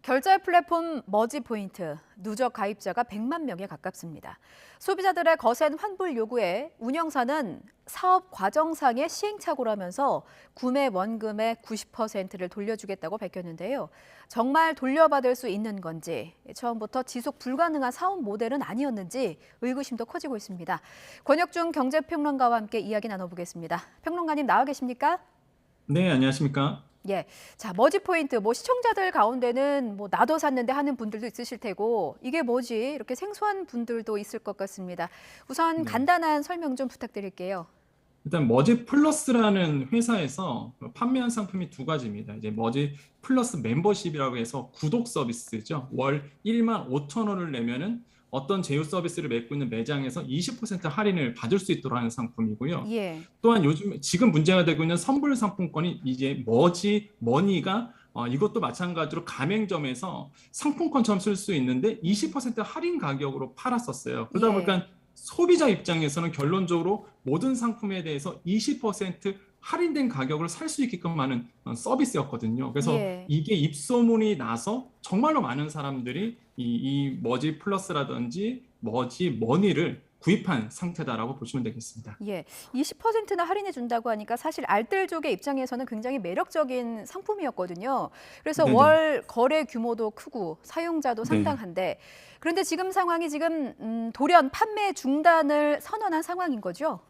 결제 플랫폼 머지포인트 누적 가입자가 100만 명에 가깝습니다. 소비자들의 거센 환불 요구에 운영사는 사업 과정상의 시행착오라면서 구매 원금의 90%를 돌려주겠다고 밝혔는데요. 정말 돌려받을 수 있는 건지, 처음부터 지속 불가능한 사업 모델은 아니었는지 의구심도 커지고 있습니다. 권혁중 경제평론가와 함께 이야기 나눠보겠습니다. 평론가님 나와 계십니까? 네, 안녕하십니까? 예. 자, 머지포인트, 시청자들 가운데는 나도 샀는데 하는 분들도 있으실 테고, 이게 뭐지? 이렇게 생소한 분들도 있을 것 같습니다. 우선 네. 간단한 설명 좀 부탁드릴게요. 일단 머지 플러스라는 회사에서 판매한 상품이 두 가지입니다. 이제 머지 플러스 멤버십이라고 해서 구독 서비스죠. 월 1만 5천 원을 내면은 어떤 제휴 서비스를 맺고 있는 매장에서 20% 할인을 받을 수 있도록 하는 상품이고요. 예. 또한 지금 문제가 되고 있는 선불 상품권이 이제 머지 머니가 이것도 마찬가지로 가맹점에서 상품권처럼 쓸 수 있는데 20% 할인 가격으로 팔았었어요. 그러다 예. 보니까 소비자 입장에서는 결론적으로 모든 상품에 대해서 20% 할인된 가격을 살 수 있게끔 하는 서비스였거든요. 그래서 예. 이게 입소문이 나서 정말로 많은 사람들이 이 머지 플러스라든지 머지 머니를 구입한 상태다라고 보시면 되겠습니다. 예. 20%나 할인해 준다고 하니까 사실 알뜰족의 입장에서는 굉장히 매력적인 상품이었거든요. 그래서 네네. 월 거래 규모도 크고 사용자도 네. 상당한데, 그런데 지금 상황이 돌연 판매 중단을 선언한 상황인 거죠?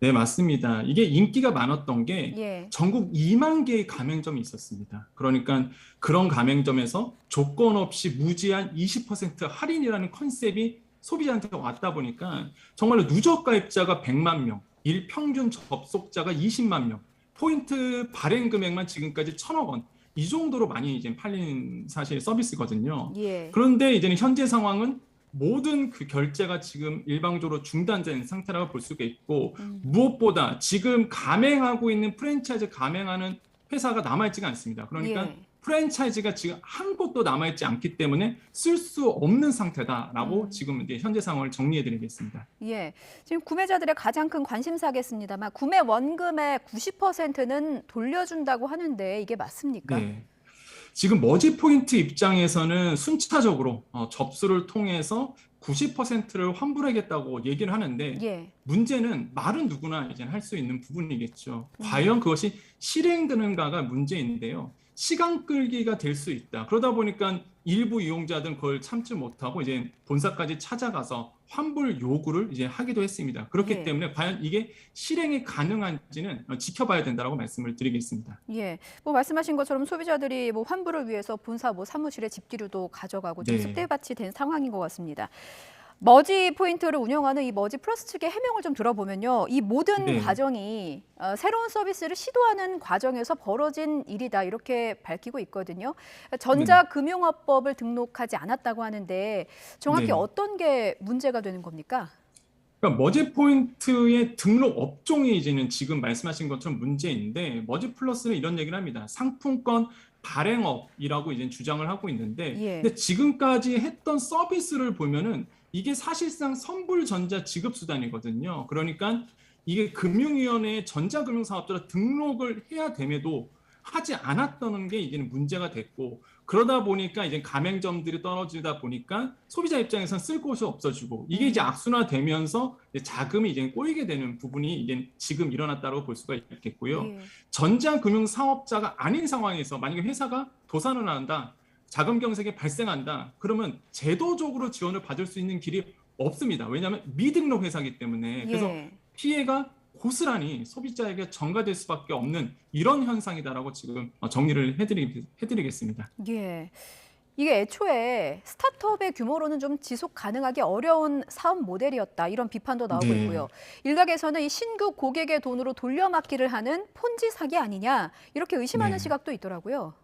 네, 맞습니다. 이게 인기가 많았던 게 예. 전국 2만 개의 가맹점이 있었습니다. 그러니까 그런 가맹점에서 조건 없이 무제한 20% 할인이라는 컨셉이 소비자한테 왔다 보니까 정말로 누적 가입자가 100만 명, 일 평균 접속자가 20만 명, 포인트 발행 금액만 지금까지 1,000억 원, 이 정도로 많이 이제 팔린 사실 서비스거든요. 예. 그런데 이제는 현재 상황은 모든 그 결제가 지금 일방적으로 중단된 상태라고 볼 수가 있고, 음. 무엇보다 지금 가맹하고 있는 프랜차이즈 가맹하는 회사가 남아있지가 않습니다. 그러니까 예. 프랜차이즈가 지금 한 곳도 남아있지 않기 때문에 쓸 수 없는 상태다라고 음. 지금 이제 현재 상황을 정리해드리겠습니다. 예. 지금 구매자들의 가장 큰 관심사겠습니다만, 구매 원금의 90%는 돌려준다고 하는데 이게 맞습니까? 네. 지금 머지 포인트 입장에서는 순차적으로 접수를 통해서 90%를 환불하겠다고 얘기를 하는데, 예. 문제는 말은 누구나 이제 할 수 있는 부분이겠죠. 음. 과연 그것이 실행되는가가 문제인데요. 시간 끌기가 될 수 있다. 그러다 보니까 일부 이용자들은 그걸 참지 못하고 이제 본사까지 찾아가서 환불 요구를 이제 하기도 했습니다. 그렇기 예. 때문에 과연 이게 실행이 가능한지는 지켜봐야 된다고 말씀을 드리겠습니다. 예. 말씀하신 것처럼 소비자들이 환불을 위해서 본사 사무실에 집기류도 가져가고 좀 네. 쑥대밭이 된 상황인 것 같습니다. 머지 포인트를 운영하는 이 머지 플러스 측의 해명을 좀 들어보면요. 이 모든 네. 과정이 새로운 서비스를 시도하는 과정에서 벌어진 일이다, 이렇게 밝히고 있거든요. 네. 전자금융업법을 등록하지 않았다고 하는데 정확히 네. 어떤 게 문제가 되는 겁니까? 그러니까 머지 포인트의 등록 업종이 이제는 지금 말씀하신 것처럼 문제인데, 머지 플러스는 이런 얘기를 합니다. 상품권 발행업이라고 이제 주장을 하고 있는데, 예. 근데 지금까지 했던 서비스를 보면은 이게 사실상 선불 전자 지급 수단이거든요. 그러니까 이게 금융위원회에 전자금융사업자로 등록을 해야 됨에도 하지 않았다는 게 이제는 문제가 됐고, 그러다 보니까 이제 가맹점들이 떨어지다 보니까 소비자 입장에서는 쓸 곳이 없어지고, 이게 이제 음. 악순환되면서 이제 자금이 이제 꼬이게 되는 부분이 이제 지금 일어났다고 볼 수가 있겠고요. 예. 전자금융 사업자가 아닌 상황에서 만약에 회사가 도산을 한다, 자금 경색이 발생한다, 그러면 제도적으로 지원을 받을 수 있는 길이 없습니다. 왜냐하면 미등록 회사이기 때문에. 그래서 예. 피해가 고스란히 소비자에게 전가될 수밖에 없는 이런 현상이다라고 지금 정리를 해드리겠습니다. 예. 이게 애초에 스타트업의 규모로는 좀 지속 가능하기 어려운 사업 모델이었다, 이런 비판도 나오고 네. 있고요. 일각에서는 이 신규 고객의 돈으로 돌려막기를 하는 폰지 사기 아니냐, 이렇게 의심하는 네. 시각도 있더라고요.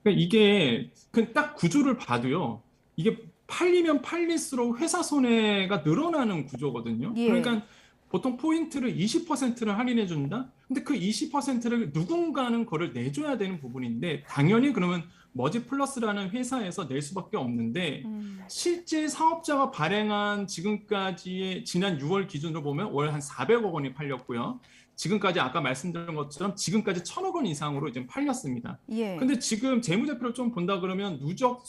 그러니까 이게 그 딱 구조를 봐도요. 이게 팔리면 팔릴수록 회사 손해가 늘어나는 구조거든요. 예. 그러니까 보통 포인트를 20%를 할인해 준다. 근데 그 20%를 누군가는 그걸 내줘야 되는 부분인데, 당연히 그러면 머지 플러스라는 회사에서 낼 수밖에 없는데, 음. 실제 사업자가 발행한 지금까지의 지난 6월 기준으로 보면 월 한 400억 원이 팔렸고요. 지금까지 아까 말씀드린 것처럼 지금까지 1,000억 원 이상으로 이제 팔렸습니다. 예. 근데 지금 재무제표를 좀 본다 그러면 누적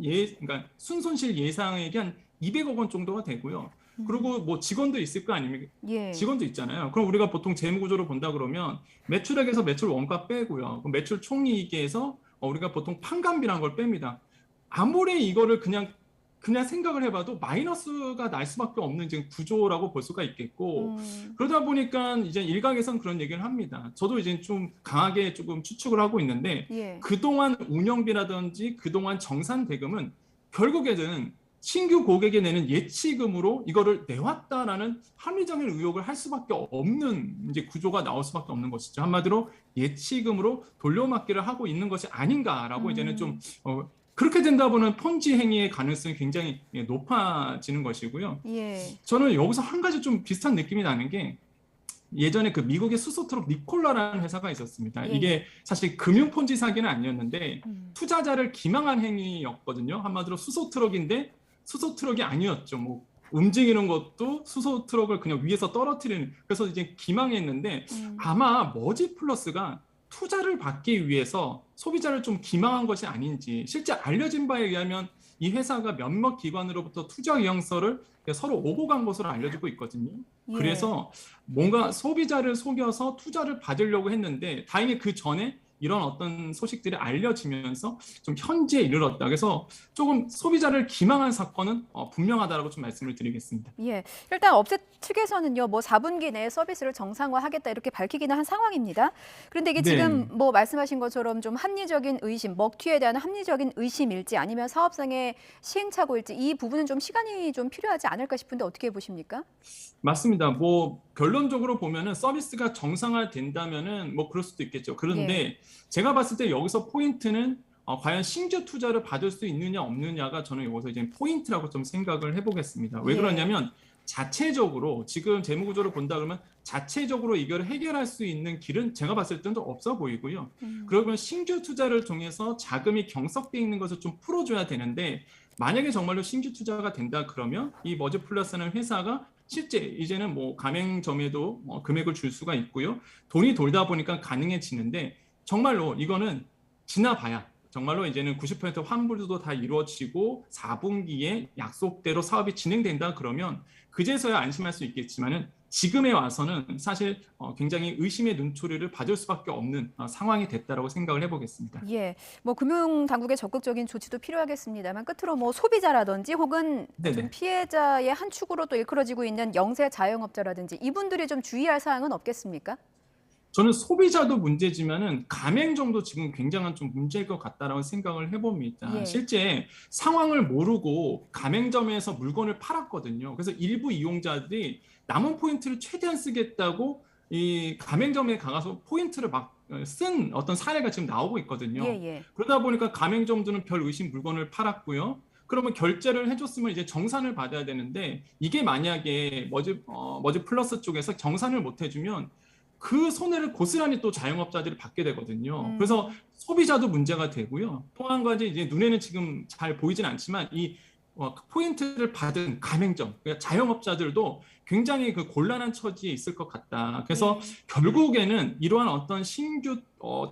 그러니까 순손실 예상액이 한 200억 원 정도가 되고요. 그리고 뭐 직원도 있을 거 아닙니까? 예. 직원도 있잖아요. 그럼 우리가 보통 재무구조를 본다 그러면 매출액에서 매출 원가 빼고요. 그럼 매출 총이익에서 우리가 보통 판관비라는 걸 뺍니다. 아무리 이거를 그냥 생각을 해봐도 마이너스가 날 수밖에 없는 지금 구조라고 볼 수가 있겠고, 그러다 보니까 이제 일각에선 그런 얘기를 합니다. 저도 이제 좀 강하게 조금 추측을 하고 있는데, 예. 그동안 운영비라든지 그동안 정산 대금은 결국에는 신규 고객이 내는 예치금으로 이거를 내왔다라는 합리적인 의혹을 할 수밖에 없는 이제 구조가 나올 수밖에 없는 것이죠. 한마디로 예치금으로 돌려막기를 하고 있는 것이 아닌가라고 이제는 좀 그렇게 된다 보면 폰지 행위의 가능성이 굉장히 높아지는 것이고요. 예. 저는 여기서 한 가지 좀 비슷한 느낌이 나는 게 예전에 그 미국의 수소트럭 니콜라라는 회사가 있었습니다. 예. 이게 사실 금융 폰지 사기는 아니었는데 투자자를 기망한 행위였거든요. 한마디로 수소트럭인데 수소트럭이 아니었죠. 뭐 움직이는 것도 수소트럭을 그냥 위에서 떨어뜨리는, 그래서 이제 기망했는데 아마 머지플러스가 투자를 받기 위해서 소비자를 좀 기망한 것이 아닌지, 실제 알려진 바에 의하면 이 회사가 몇몇 기관으로부터 투자 의향서를 서로 오고 간 것으로 알려지고 있거든요. 예. 그래서 뭔가 소비자를 속여서 투자를 받으려고 했는데 다행히 그 전에 이런 어떤 소식들이 알려지면서 좀 현지에 이르렀다. 그래서 조금 소비자를 기망한 사건은 분명하다라고 좀 말씀을 드리겠습니다. 예. 일단 업체 측에서는요, 뭐 4분기 내에 서비스를 정상화하겠다 이렇게 밝히기는 한 상황입니다. 그런데 이게 지금 뭐 말씀하신 것처럼 좀 합리적인 의심, 먹튀에 대한 합리적인 의심일지 아니면 사업상의 시행착오일지 이 부분은 좀 시간이 좀 필요하지 않을까 싶은데 어떻게 보십니까? 맞습니다. 뭐 결론적으로 보면은 서비스가 정상화된다면은 뭐 그럴 수도 있겠죠. 그런데 제가 봤을 때 여기서 포인트는 과연 신규 투자를 받을 수 있느냐 없느냐가 저는 여기서 이제 포인트라고 좀 생각을 해보겠습니다. 왜 그러냐면 자체적으로 지금 재무구조를 본다 그러면 자체적으로 이걸 해결할 수 있는 길은 제가 봤을 때는 없어 보이고요. 그러면 신규 투자를 통해서 자금이 경석돼 있는 것을 좀 풀어줘야 되는데, 만약에 정말로 신규 투자가 된다 그러면 이 머지플러스는 회사가 실제 이제는 뭐 가맹점에도 금액을 줄 수가 있고요. 돈이 돌다 보니까 가능해지는데, 정말로 이거는 지나봐야 정말로 이제는 90% 환불도 다 이루어지고 4분기에 약속대로 사업이 진행된다 그러면 그제서야 안심할 수 있겠지만은 지금에 와서는 사실 굉장히 의심의 눈초리를 받을 수밖에 없는 상황이 됐다라고 생각을 해보겠습니다. 예, 뭐 금융 당국의 적극적인 조치도 필요하겠습니다만 끝으로 뭐 소비자라든지 혹은 좀 피해자의 한 축으로 또 일컬어지고 있는 영세 자영업자라든지 이분들이 좀 주의할 사항은 없겠습니까? 저는 소비자도 문제지만은 가맹점도 지금 굉장한 좀 문제일 것 같다라고 생각을 해봅니다. 실제 상황을 모르고 가맹점에서 물건을 팔았거든요. 그래서 일부 이용자들이 남은 포인트를 최대한 쓰겠다고 이 가맹점에 가서 포인트를 막 쓴 어떤 사례가 지금 나오고 있거든요. 그러다 보니까 가맹점들은 별 의심 물건을 팔았고요. 그러면 결제를 해줬으면 이제 정산을 받아야 되는데, 이게 만약에 머지 플러스 쪽에서 정산을 못 해주면 그 손해를 고스란히 또 자영업자들이 받게 되거든요. 그래서 소비자도 문제가 되고요. 또 한 가지 이제 눈에는 지금 잘 보이진 않지만 이 포인트를 받은 가맹점, 그러니까 자영업자들도 굉장히 그 곤란한 처지에 있을 것 같다. 그래서 결국에는 이러한 어떤 신규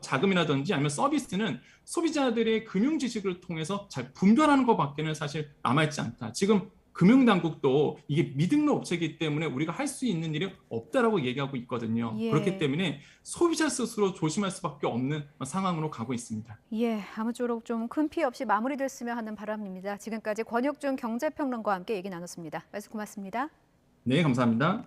자금이라든지 아니면 서비스는 소비자들의 금융 지식을 통해서 잘 분별하는 것밖에는 사실 남아있지 않다. 지금 금융당국도 이게 미등록 업체이기 때문에 우리가 할 수 있는 일이 없다라고 얘기하고 있거든요. 그렇기 때문에 소비자 스스로 조심할 수밖에 없는 상황으로 가고 있습니다. 예, 아무쪼록 좀 큰 피해 없이 마무리됐으면 하는 바람입니다. 지금까지 권혁준 경제평론가와 함께 얘기 나눴습니다. 말씀 고맙습니다. 네, 감사합니다.